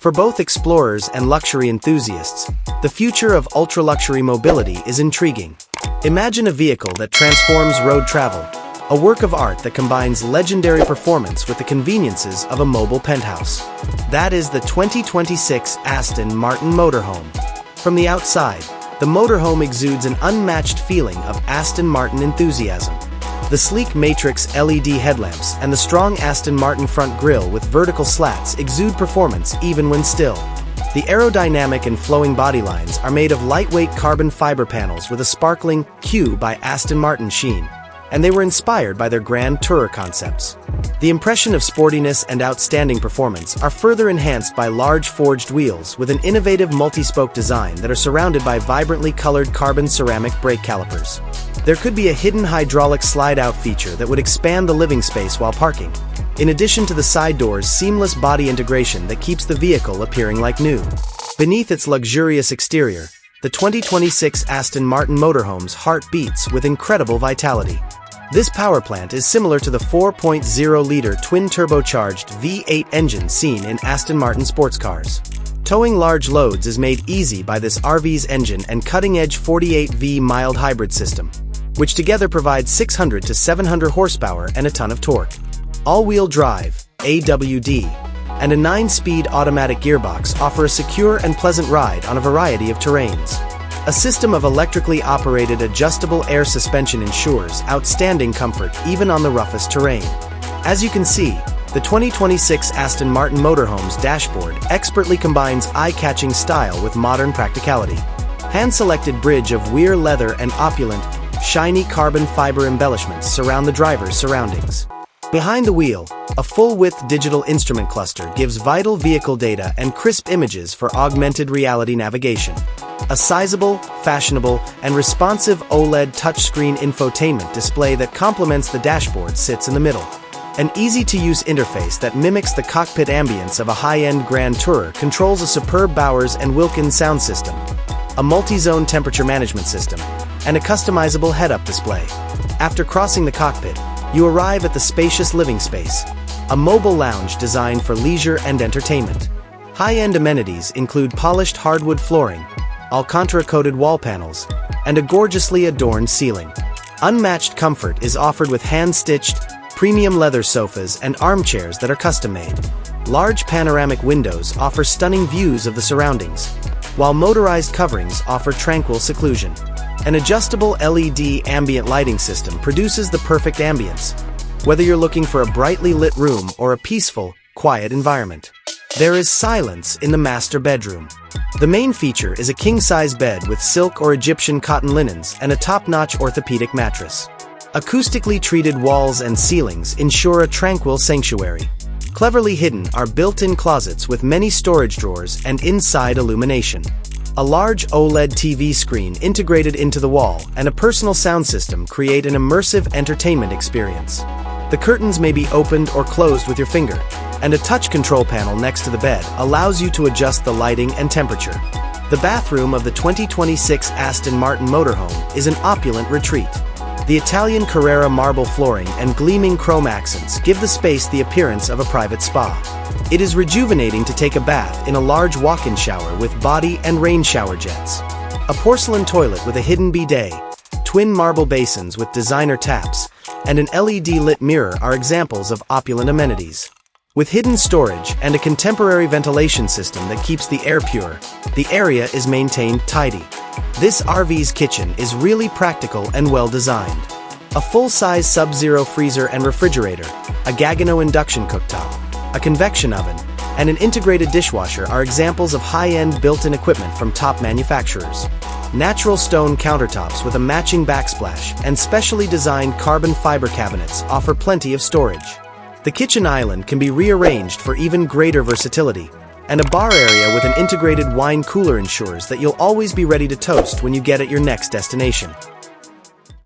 For both explorers and luxury enthusiasts, the future of ultra-luxury mobility is intriguing. Imagine a vehicle that transforms road travel, a work of art that combines legendary performance with the conveniences of a mobile penthouse. That is the 2026 Aston Martin Motorhome. From the outside, the motorhome exudes an unmatched feeling of Aston Martin enthusiasm. The sleek matrix LED headlamps and the strong Aston Martin front grille with vertical slats exude performance even when still. The aerodynamic and flowing body lines are made of lightweight carbon fiber panels with a sparkling Q by Aston Martin sheen, and they were inspired by their Grand Tourer concepts. The impression of sportiness and outstanding performance are further enhanced by large forged wheels with an innovative multi-spoke design that are surrounded by vibrantly colored carbon ceramic brake calipers. There could be a hidden hydraulic slide-out feature that would expand the living space while parking, in addition to the side doors' seamless body integration that keeps the vehicle appearing like new. Beneath its luxurious exterior, the 2026 Aston Martin Motorhome's heart beats with incredible vitality. This powerplant is similar to the 4.0-liter twin-turbocharged V8 engine seen in Aston Martin sports cars. Towing large loads is made easy by this RV's engine and cutting-edge 48V mild hybrid system, which together provides 600 to 700 horsepower and a ton of torque. All-wheel drive, AWD, and a 9-speed automatic gearbox offer a secure and pleasant ride on a variety of terrains. A system of electrically operated adjustable air suspension ensures outstanding comfort even on the roughest terrain. As you can see, the 2026 Aston Martin Motorhome's dashboard expertly combines eye-catching style with modern practicality. Hand-selected bridge of Weir leather and opulent, shiny carbon fiber embellishments surround the driver's surroundings. Behind the wheel, a full-width digital instrument cluster gives vital vehicle data and crisp images for augmented reality navigation. A sizable, fashionable, and responsive OLED touchscreen infotainment display that complements the dashboard sits in the middle. An easy-to-use interface that mimics the cockpit ambience of a high-end Grand Tourer controls a superb Bowers & Wilkins sound system, a multi-zone temperature management system, and a customizable head-up display. After crossing the cockpit, you arrive at the spacious living space, a mobile lounge designed for leisure and entertainment. High-end amenities include polished hardwood flooring, Alcantara-coated wall panels, and a gorgeously adorned ceiling. Unmatched comfort is offered with hand-stitched, premium leather sofas and armchairs that are custom-made. Large panoramic windows offer stunning views of the surroundings, while motorized coverings offer tranquil seclusion. An adjustable LED ambient lighting system produces the perfect ambience, whether you're looking for a brightly lit room or a peaceful, quiet environment. There is silence in the master bedroom. The main feature is a king-size bed with silk or Egyptian cotton linens and a top-notch orthopedic mattress. Acoustically treated walls and ceilings ensure a tranquil sanctuary. Cleverly hidden are built-in closets with many storage drawers and inside illumination. A large OLED TV screen integrated into the wall and a personal sound system create an immersive entertainment experience. The curtains may be opened or closed with your finger, and a touch control panel next to the bed allows you to adjust the lighting and temperature. The bathroom of the 2026 Aston Martin Motorhome is an opulent retreat. The Italian Carrara marble flooring and gleaming chrome accents give the space the appearance of a private spa. It is rejuvenating to take a bath in a large walk-in shower with body and rain shower jets. A porcelain toilet with a hidden bidet, twin marble basins with designer taps, and an LED-lit mirror are examples of opulent amenities. With hidden storage and a contemporary ventilation system that keeps the air pure, the area is maintained tidy. This RV's kitchen is really practical and well-designed. A full-size Sub-Zero freezer and refrigerator, a Gagano induction cooktop, a convection oven, and an integrated dishwasher are examples of high-end built-in equipment from top manufacturers. Natural stone countertops with a matching backsplash and specially designed carbon fiber cabinets offer plenty of storage. The kitchen island can be rearranged for even greater versatility, and a bar area with an integrated wine cooler ensures that you'll always be ready to toast when you get at your next destination.